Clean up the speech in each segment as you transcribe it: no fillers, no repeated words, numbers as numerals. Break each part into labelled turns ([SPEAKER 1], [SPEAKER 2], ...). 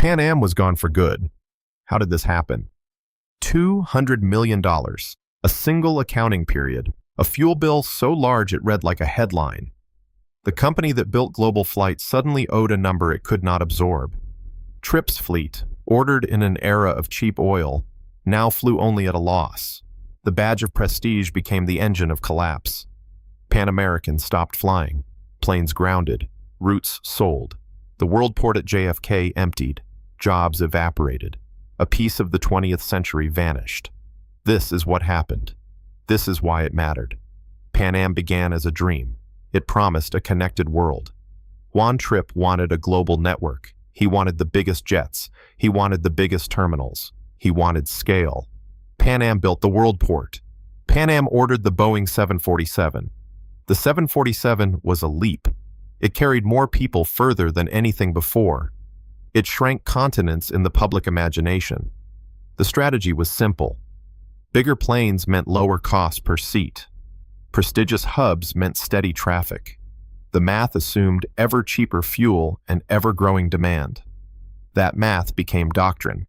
[SPEAKER 1] Pan Am was gone for good. How did this happen? $200 million, a single accounting period, a fuel bill so large it read like a headline. The company that built global flight suddenly owed a number it could not absorb. Trips fleet, ordered in an era of cheap oil, now flew only at a loss. The badge of prestige became the engine of collapse. Pan American stopped flying, planes grounded, routes sold. The world port at JFK emptied, jobs evaporated. A piece of the 20th century vanished. This is what happened. This is why it mattered. Pan Am began as a dream. It promised a connected world. Juan Trippe wanted a global network. He wanted the biggest jets. He wanted the biggest terminals. He wanted scale. Pan Am built the world port. Pan Am ordered the Boeing 747. The 747 was a leap. It carried more people further than anything before. It shrank continents in the public imagination. The strategy was simple. Bigger planes meant lower cost per seat. Prestigious hubs meant steady traffic. The math assumed ever cheaper fuel and ever-growing demand. That math became doctrine.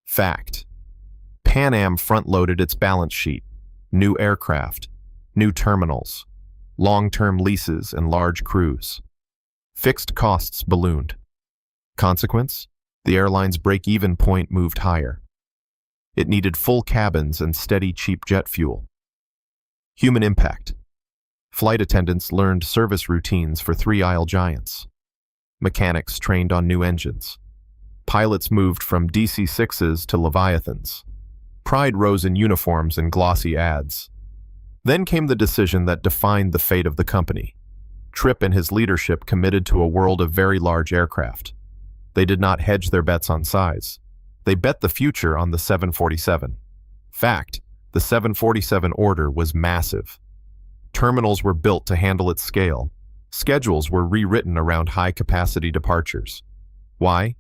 [SPEAKER 1] Fact. Pan Am front-loaded its balance sheet. New aircraft, new terminals, long-term leases and large crews. Fixed costs ballooned. Consequence? The airline's break-even point moved higher. It needed full cabins and steady cheap jet fuel. Human impact. Flight attendants learned service routines for three-aisle giants. Mechanics trained on new engines. Pilots moved from DC-6s to Leviathans. Pride rose in uniforms and glossy ads. Then came the decision that defined the fate of the company. Trippe and his leadership committed to a world of very large aircraft. They did not hedge their bets on size. They bet the future on the 747. Fact, the 747 order was massive. Terminals were built to handle its scale. Schedules were rewritten around high-capacity departures. Why?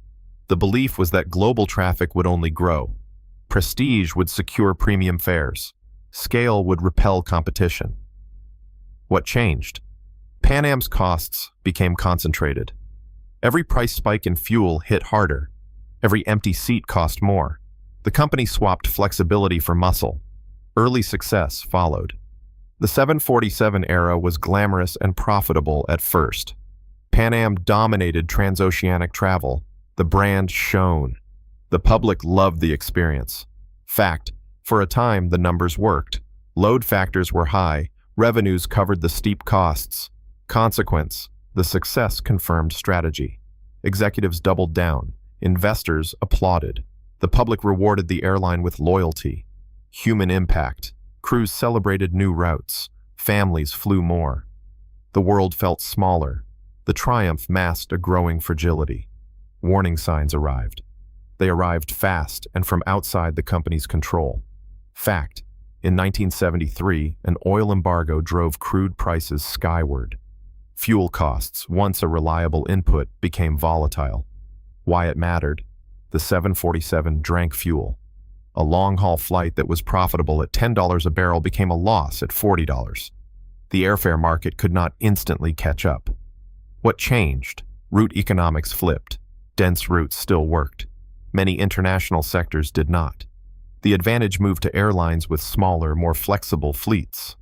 [SPEAKER 1] The belief was that global traffic would only grow. Prestige would secure premium fares. Scale would repel competition. What changed? Pan Am's costs became concentrated. Every price spike in fuel hit harder. Every empty seat cost more. The company swapped flexibility for muscle. Early success followed. The 747 era was glamorous and profitable at first. Pan Am dominated transoceanic travel. The brand shone. The public loved the experience. Fact, for a time the numbers worked. Load factors were high. Revenues covered the steep costs. Consequence, the success confirmed strategy. Executives doubled down. Investors applauded. The public rewarded the airline with loyalty. Human impact. Crews celebrated new routes. Families flew more. The world felt smaller. The triumph masked a growing fragility. Warning signs arrived. They arrived fast and from outside the company's control. Fact, in 1973, an oil embargo drove crude prices skyward. Fuel costs, once a reliable input, became volatile. Why it mattered? The 747 drank fuel. A long-haul flight that was profitable at $10 a barrel became a loss at $40. The airfare market could not instantly catch up. What changed? Route economics flipped. Dense routes still worked. Many international sectors did not. The advantage moved to airlines with smaller, more flexible fleets.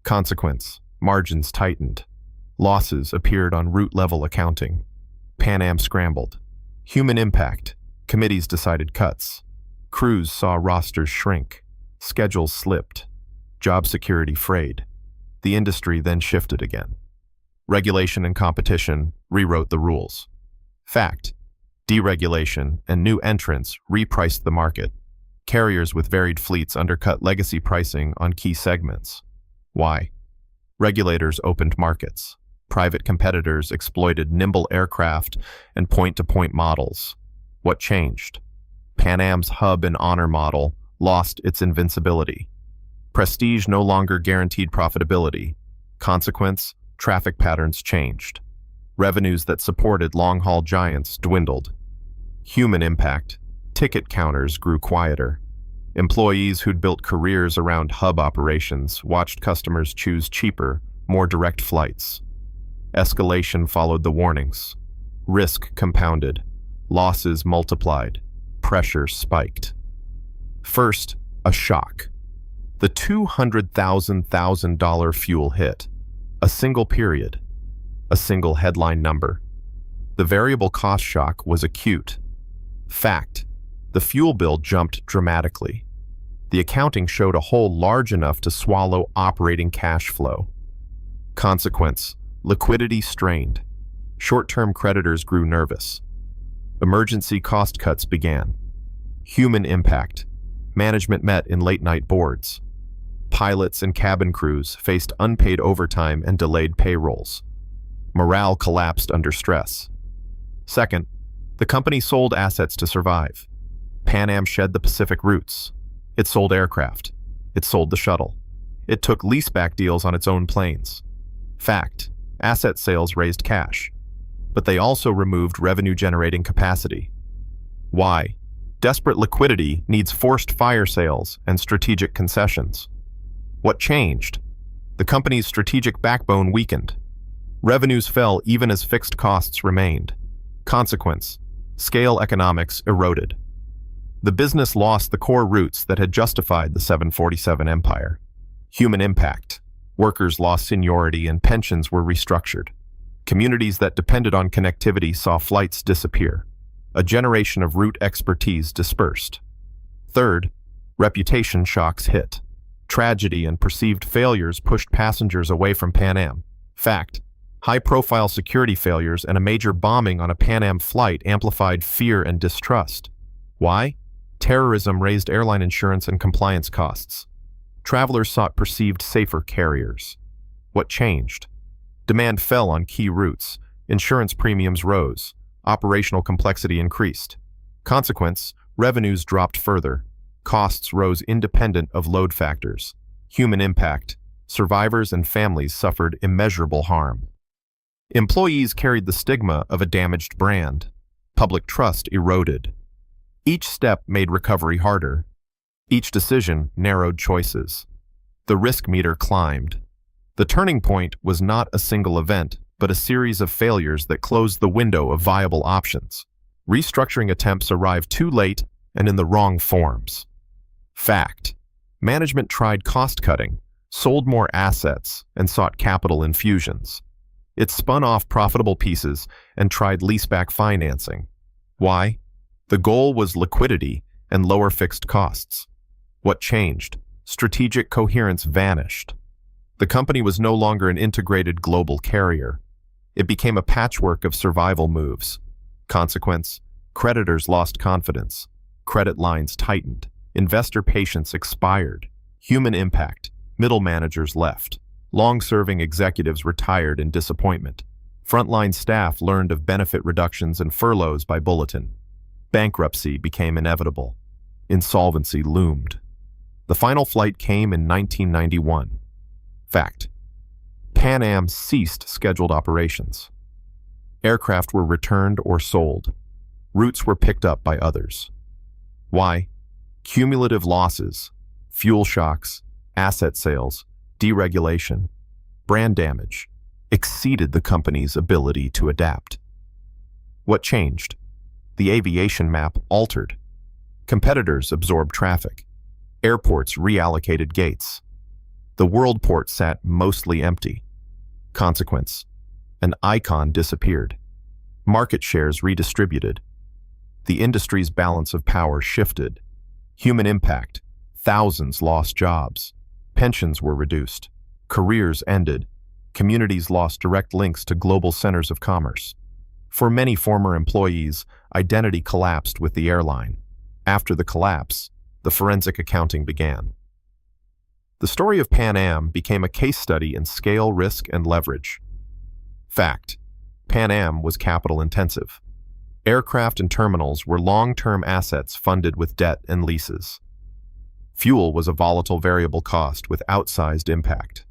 [SPEAKER 1] Consequence, margins tightened. Losses appeared on route-level accounting. Pan Am scrambled. Human impact. Committees decided cuts. Crews saw rosters shrink. Schedules slipped. Job security frayed. The industry then shifted again. Regulation and competition rewrote the rules. Fact, deregulation and new entrants repriced the market. Carriers with varied fleets undercut legacy pricing on key segments. Why? Regulators opened markets. Private competitors exploited nimble aircraft and point-to-point models. What changed? Pan Am's hub and honor model lost its invincibility. Prestige no longer guaranteed profitability. Consequence, traffic patterns changed. Revenues that supported long-haul giants dwindled. Human impact. Ticket counters grew quieter. Employees who'd built careers around hub operations watched customers choose cheaper, more direct flights. Escalation followed the warnings. Risk compounded. Losses multiplied. Pressure spiked. First, a shock. The $200,000 fuel hit. A single period. A single headline number. The variable cost shock was acute. Fact: the fuel bill jumped dramatically. The accounting showed a hole large enough to swallow operating cash flow. Consequence: liquidity strained. Short-term creditors grew nervous. Emergency cost cuts began. Human impact. Management met in late-night boards. Pilots and cabin crews faced unpaid overtime and delayed payrolls. Morale collapsed under stress. Second, the company sold assets to survive. Pan Am shed the Pacific routes. It sold aircraft. It sold the shuttle. It took leaseback deals on its own planes. Fact: asset sales raised cash, but they also removed revenue-generating capacity. Why? Desperate liquidity needs forced fire sales and strategic concessions. What changed? The company's strategic backbone weakened. Revenues fell even as fixed costs remained. Consequence: scale economics eroded. The business lost the core roots that had justified the 747 empire. Human impact. Workers lost seniority and pensions were restructured. Communities that depended on connectivity saw flights disappear. A generation of route expertise dispersed. Third, reputation shocks hit. Tragedy and perceived failures pushed passengers away from Pan Am. Fact: high-profile security failures and a major bombing on a Pan Am flight amplified fear and distrust. Why? Terrorism raised airline insurance and compliance costs. Travelers sought perceived safer carriers. What changed? Demand fell on key routes. Insurance premiums rose. Operational complexity increased. Consequence: revenues dropped further. Costs rose independent of load factors. Human impact. Survivors and families suffered immeasurable harm. Employees carried the stigma of a damaged brand. Public trust eroded. Each step made recovery harder. Each decision narrowed choices. The risk meter climbed. The turning point was not a single event, but a series of failures that closed the window of viable options. Restructuring attempts arrived too late and in the wrong forms. Fact: management tried cost-cutting, sold more assets, and sought capital infusions. It spun off profitable pieces and tried leaseback financing. Why? The goal was liquidity and lower fixed costs. What changed? Strategic coherence vanished. The company was no longer an integrated global carrier. It became a patchwork of survival moves. Consequence: creditors lost confidence. Credit lines tightened. Investor patience expired. Human impact: middle managers left. Long-serving executives retired in disappointment. Frontline staff learned of benefit reductions and furloughs by bulletin. Bankruptcy became inevitable. Insolvency loomed. The final flight came in 1991. Fact: Pan Am ceased scheduled operations. Aircraft were returned or sold. Routes were picked up by others. Why? Cumulative losses, fuel shocks, asset sales, deregulation, brand damage exceeded the company's ability to adapt. What changed? The aviation map altered. Competitors absorbed traffic. Airports reallocated gates. The world port sat mostly empty. Consequence: an icon disappeared. Market shares redistributed. The industry's balance of power shifted. Human impact: thousands lost jobs. Pensions were reduced. Careers ended. Communities lost direct links to global centers of commerce. For many former employees, identity collapsed with the airline. After the collapse, the forensic accounting began. The story of Pan Am became a case study in scale, risk, and leverage. Fact: Pan Am was capital intensive. Aircraft and terminals were long-term assets funded with debt and leases. Fuel was a volatile variable cost with outsized impact.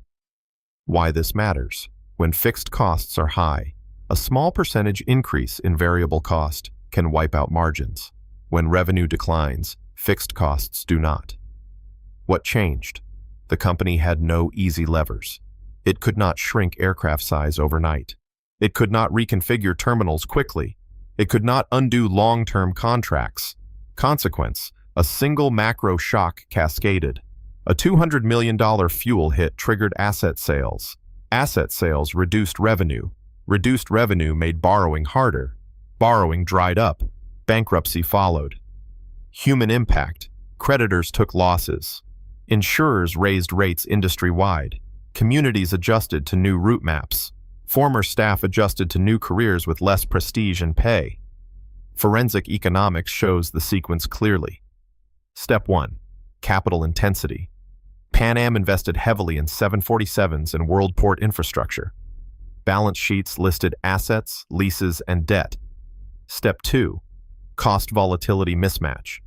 [SPEAKER 1] Why this matters? When fixed costs are high, a small percentage increase in variable cost can wipe out margins. When revenue declines, fixed costs do not. What changed? The company had no easy levers. It could not shrink aircraft size overnight. It could not reconfigure terminals quickly. It could not undo long-term contracts. Consequence, a single macro shock cascaded. A $200 million fuel hit triggered asset sales. Asset sales reduced revenue. Reduced revenue made borrowing harder. Borrowing dried up. Bankruptcy followed. Human impact. Creditors took losses. Insurers raised rates industry-wide. Communities adjusted to new route maps. Former staff adjusted to new careers with less prestige and pay. Forensic economics shows the sequence clearly. Step 1. Capital intensity. Pan Am invested heavily in 747s and world port infrastructure. Balance sheets listed assets, leases, and debt. Step 2. Cost volatility mismatch.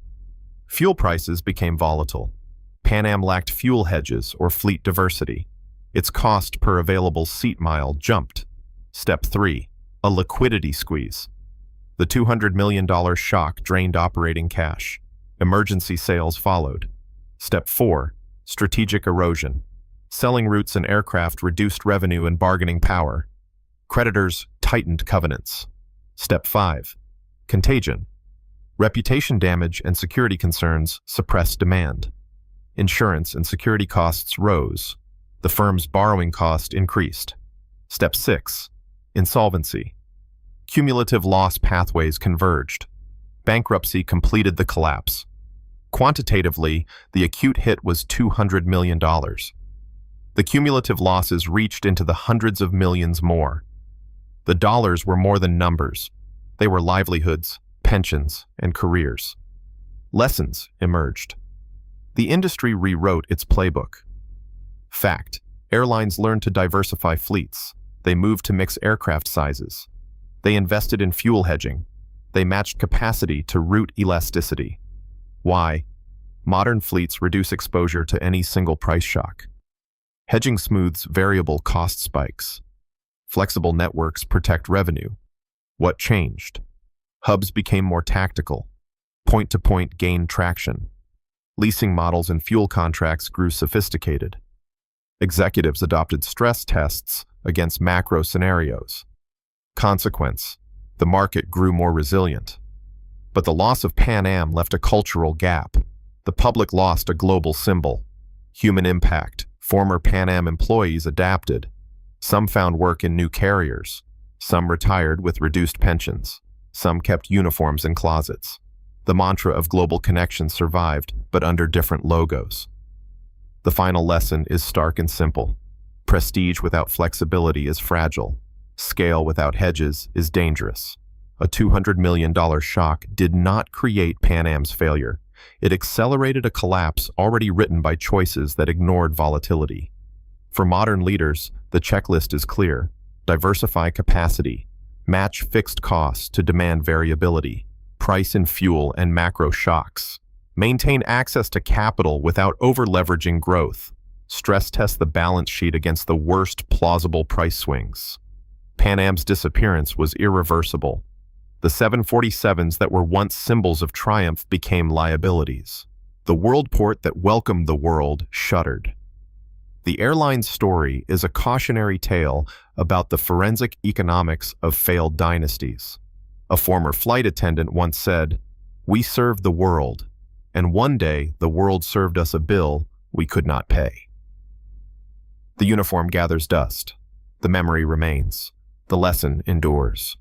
[SPEAKER 1] Fuel prices became volatile. Pan Am lacked fuel hedges or fleet diversity. Its cost per available seat mile jumped. Step 3. A liquidity squeeze. The $200 million shock drained operating cash. Emergency sales followed. Step 4. Strategic erosion. Selling routes and aircraft reduced revenue and bargaining power. Creditors tightened covenants. Step 5. Contagion. Reputation damage and security concerns suppressed demand. Insurance and security costs rose. The firm's borrowing cost increased. Step 6. Insolvency. Cumulative loss pathways converged. Bankruptcy completed the collapse. Quantitatively, the acute hit was $200 million. The cumulative losses reached into the hundreds of millions more. The dollars were more than numbers. They were livelihoods, pensions, and careers. Lessons emerged. The industry rewrote its playbook. Fact: airlines learned to diversify fleets. They moved to mix aircraft sizes. They invested in fuel hedging. They matched capacity to route elasticity. Why? Modern fleets reduce exposure to any single price shock. Hedging smooths variable cost spikes. Flexible networks protect revenue. What changed? Hubs became more tactical. Point-to-point gained traction. Leasing models and fuel contracts grew sophisticated. Executives adopted stress tests against macro scenarios. Consequence: the market grew more resilient. But the loss of Pan Am left a cultural gap. The public lost a global symbol. Human impact. Former Pan Am employees adapted. Some found work in new carriers. Some retired with reduced pensions. Some kept uniforms in closets. The mantra of global connection survived, but under different logos. The final lesson is stark and simple. Prestige without flexibility is fragile. Scale without hedges is dangerous. A $200 million shock did not create Pan Am's failure. It accelerated a collapse already written by choices that ignored volatility. For modern leaders, the checklist is clear. Diversify capacity. Match fixed costs to demand variability. Price in fuel and macro shocks. Maintain access to capital without over-leveraging growth. Stress test the balance sheet against the worst plausible price swings. Pan Am's disappearance was irreversible. The 747s that were once symbols of triumph became liabilities. The world port that welcomed the world shuttered. The airline's story is a cautionary tale about the forensic economics of failed dynasties. A former flight attendant once said, "We served the world, and one day the world served us a bill we could not pay." The uniform gathers dust. The memory remains. The lesson endures.